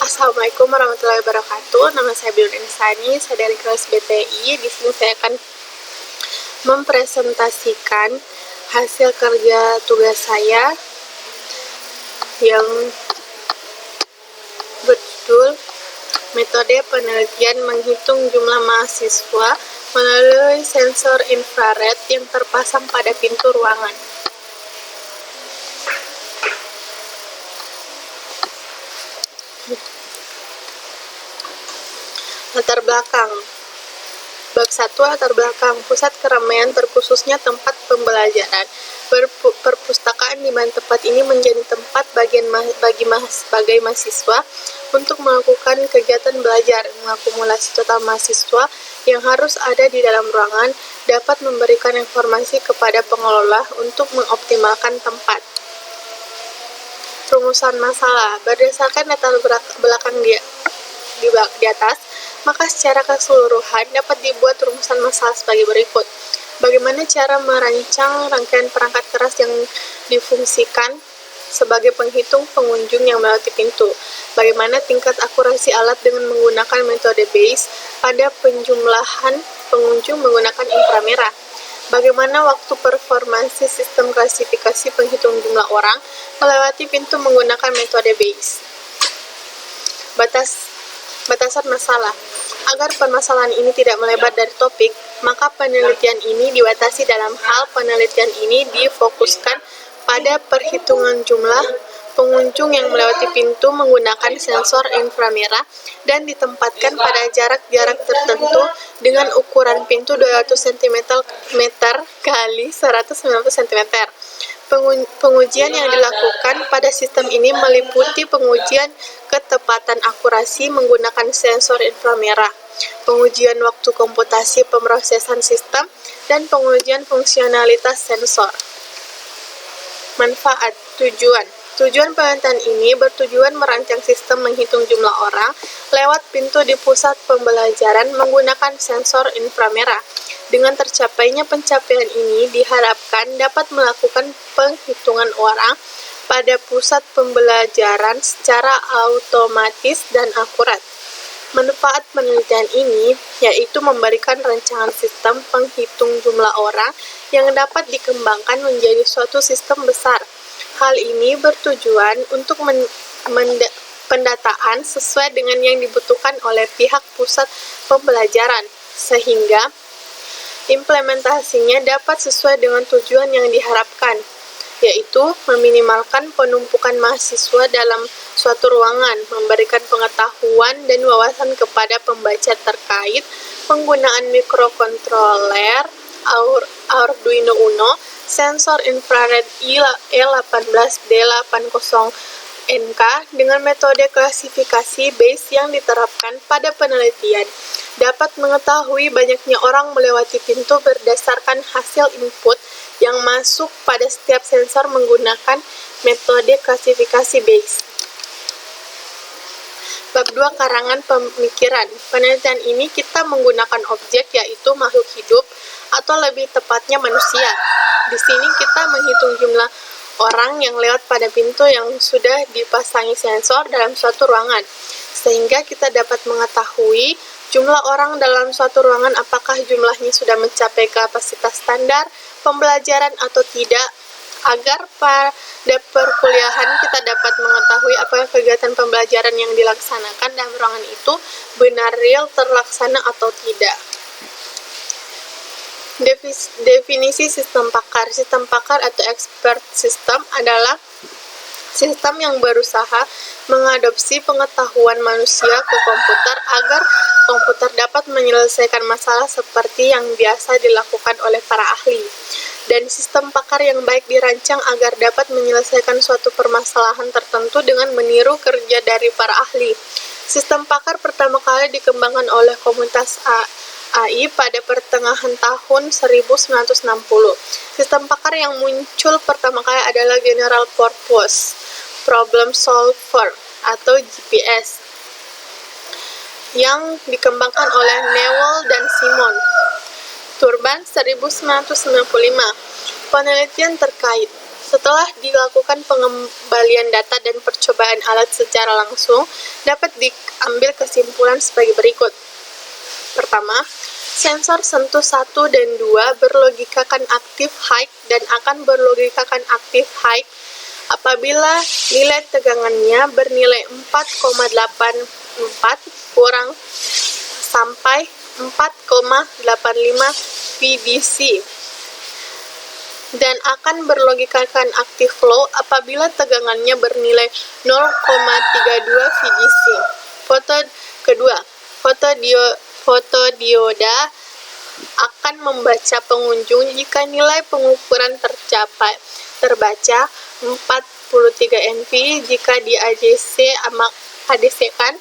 Assalamualaikum warahmatullahi wabarakatuh. Nama saya Bilun Insani, saya dari kelas BTI. Di sini saya akan mempresentasikan hasil kerja tugas saya yang berjudul Metode Penelitian Menghitung Jumlah Mahasiswa melalui sensor infrared yang terpasang pada pintu ruangan. Latar belakang. Bab 1, latar belakang. Pusat keramaian terkhususnya tempat pembelajaran. Perpustakaan di mana tempat ini menjadi tempat bagi mahasiswa untuk melakukan kegiatan belajar. Mengakumulasi total mahasiswa yang harus ada di dalam ruangan dapat memberikan informasi kepada pengelola untuk mengoptimalkan tempat. Rumusan masalah. Berdasarkan latar belakang di atas, maka secara keseluruhan dapat dibuat rumusan masalah sebagai berikut. Bagaimana cara merancang rangkaian perangkat keras yang difungsikan sebagai penghitung pengunjung yang melewati pintu. Bagaimana tingkat akurasi alat dengan menggunakan metode Bayes pada penjumlahan pengunjung menggunakan inframerah. Bagaimana waktu performansi sistem klasifikasi penghitung jumlah orang melewati pintu menggunakan metode Bayes. Batasan masalah. Agar permasalahan ini tidak melebar dari topik, maka penelitian ini dibatasi. Dalam hal penelitian ini difokuskan pada perhitungan jumlah pengunjung yang melewati pintu menggunakan sensor inframerah dan ditempatkan pada jarak-jarak tertentu dengan ukuran pintu 200 cm kali 190 cm. Pengujian yang dilakukan pada sistem ini meliputi pengujian ketepatan akurasi menggunakan sensor inframerah, pengujian waktu komputasi pemrosesan sistem, dan pengujian fungsionalitas sensor. Manfaat. Tujuan penelitian ini bertujuan merancang sistem menghitung jumlah orang lewat pintu di pusat pembelajaran menggunakan sensor inframerah. Dengan tercapainya pencapaian ini diharapkan dapat melakukan penghitungan orang pada pusat pembelajaran secara otomatis dan akurat. Manfaat penelitian ini yaitu memberikan rancangan sistem penghitung jumlah orang yang dapat dikembangkan menjadi suatu sistem besar. Hal ini bertujuan untuk pendataan sesuai dengan yang dibutuhkan oleh pihak pusat pembelajaran, sehingga implementasinya dapat sesuai dengan tujuan yang diharapkan, yaitu meminimalkan penumpukan mahasiswa dalam suatu ruangan, memberikan pengetahuan dan wawasan kepada pembaca terkait penggunaan mikrokontroler Arduino Uno, sensor infrared E18D80NK dengan metode klasifikasi Bayes yang diterapkan pada penelitian, dapat mengetahui banyaknya orang melewati pintu berdasarkan hasil input yang masuk pada setiap sensor menggunakan metode klasifikasi Bayes. Bab 2, karangan pemikiran. Penelitian ini kita menggunakan objek yaitu makhluk hidup atau lebih tepatnya manusia. Di sini kita menghitung jumlah orang yang lewat pada pintu yang sudah dipasangi sensor dalam suatu ruangan, sehingga kita dapat mengetahui jumlah orang dalam suatu ruangan apakah jumlahnya sudah mencapai kapasitas standar pembelajaran atau tidak, agar pada perkuliahan kita dapat mengetahui apakah kegiatan pembelajaran yang dilaksanakan dalam ruangan itu benar real terlaksana atau tidak. Definisi sistem pakar. Sistem pakar atau expert system adalah sistem yang berusaha mengadopsi pengetahuan manusia ke komputer agar komputer dapat menyelesaikan masalah seperti yang biasa dilakukan oleh para ahli. Dan sistem pakar yang baik dirancang agar dapat menyelesaikan suatu permasalahan tertentu dengan meniru kerja dari para ahli. Sistem pakar pertama kali dikembangkan oleh komunitas AI pada pertengahan tahun 1960. Sistem pakar yang muncul pertama kali adalah General Purpose Problem Solver atau GPS yang dikembangkan oleh Newell dan Simon. Turban 1995. Penelitian terkait Setelah dilakukan pengembalian data dan percobaan alat secara langsung, dapat diambil kesimpulan sebagai berikut. Pertama, sensor sentuh 1 dan 2 berlogikakan aktif high dan akan berlogikakan aktif high apabila nilai tegangannya bernilai 4,84 kurang sampai 4,85 VDC dan akan berlogikakan aktif low apabila tegangannya bernilai 0,32 VDC. Kedua, fotodioda akan membaca pengunjung jika nilai pengukuran terbaca 43 nV. Jika di ADC-kan,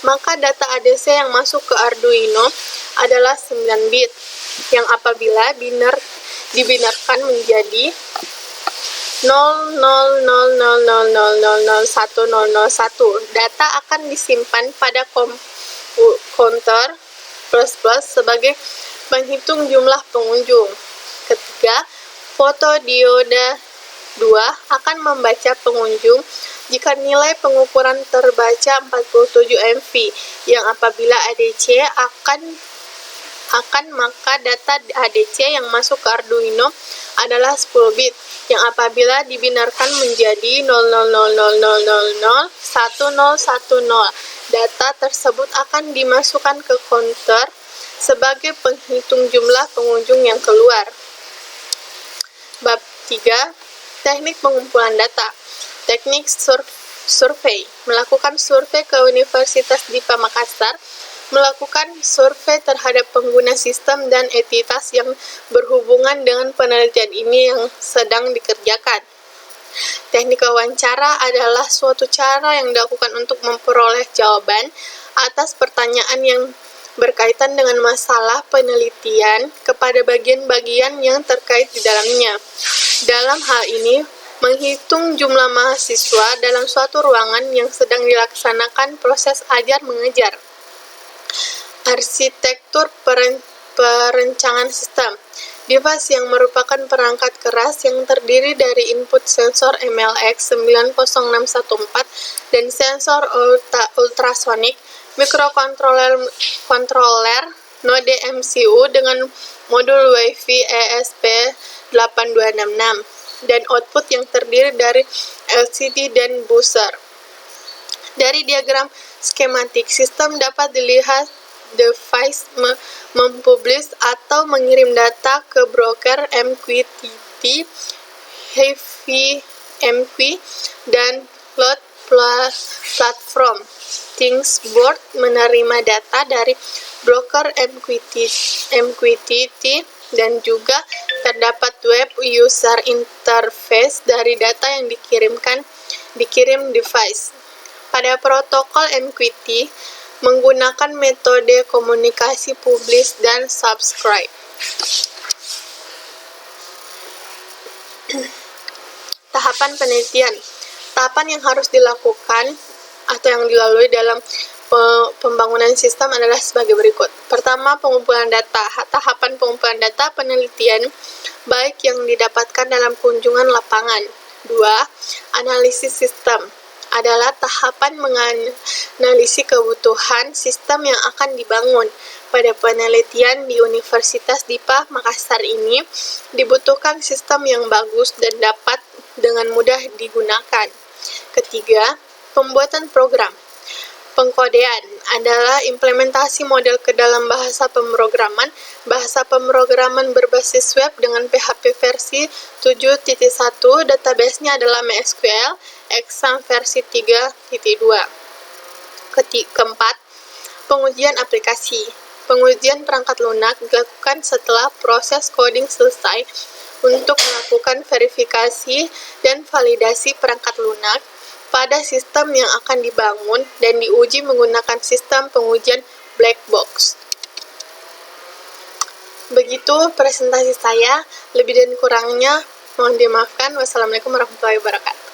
maka data ADC yang masuk ke Arduino adalah 9 bit, yang apabila dibinarkan menjadi 0000000101. Data akan disimpan pada counter plus sebagai penghitung jumlah pengunjung. Ketiga, fotodioda 2 akan membaca pengunjung jika nilai pengukuran terbaca 47 mV, yang apabila ADC maka data ADC yang masuk ke Arduino adalah 10 bit, yang apabila dibinarkan menjadi 0000001010. Data tersebut akan dimasukkan ke counter sebagai penghitung jumlah pengunjung yang keluar. Bab 3. Teknik pengumpulan data. Teknik survei. Melakukan survei ke Universitas Dipa Makassar, melakukan survei terhadap pengguna sistem dan entitas yang berhubungan dengan penelitian ini yang sedang dikerjakan. Teknik wawancara adalah suatu cara yang dilakukan untuk memperoleh jawaban atas pertanyaan yang berkaitan dengan masalah penelitian kepada bagian-bagian yang terkait di dalamnya. Dalam hal ini, menghitung jumlah mahasiswa dalam suatu ruangan yang sedang dilaksanakan proses ajar mengajar. Arsitektur perencanaan sistem. Device yang merupakan perangkat keras yang terdiri dari input sensor MLX 90614 dan sensor ultrasonik, mikrokontroler node MCU dengan modul Wi-Fi ESP8266, dan output yang terdiri dari LCD dan buzzer. Dari diagram skematik, sistem dapat dilihat device mempublish atau mengirim data ke broker MQTT, HiFi-MQ, dan load platform. Thingsboard menerima data dari broker MQTT dan juga terdapat web user interface dari data yang dikirim device. Pada protokol MQTT menggunakan metode komunikasi publish dan subscribe. Tahapan penelitian. Tahapan yang harus dilakukan atau yang dilalui dalam pembangunan sistem adalah sebagai berikut. Pertama, pengumpulan data. Tahapan pengumpulan data penelitian baik yang didapatkan dalam kunjungan lapangan. 2. Analisis sistem adalah tahapan menganalisis kebutuhan sistem yang akan dibangun. Pada penelitian di Universitas Dipa Makassar ini, dibutuhkan sistem yang bagus dan dapat dengan mudah digunakan. Ketiga, pembuatan program. Pengkodean adalah implementasi model ke dalam bahasa pemrograman. Bahasa pemrograman berbasis web dengan PHP versi 7.1, database-nya adalah MySQL, Exam versi 3.2. Keempat, pengujian aplikasi. Pengujian perangkat lunak dilakukan setelah proses coding selesai untuk melakukan verifikasi dan validasi perangkat lunak pada sistem yang akan dibangun dan diuji menggunakan sistem pengujian black box. Begitu presentasi saya, lebih dan kurangnya mohon dimaafkan. Wassalamualaikum warahmatullahi wabarakatuh.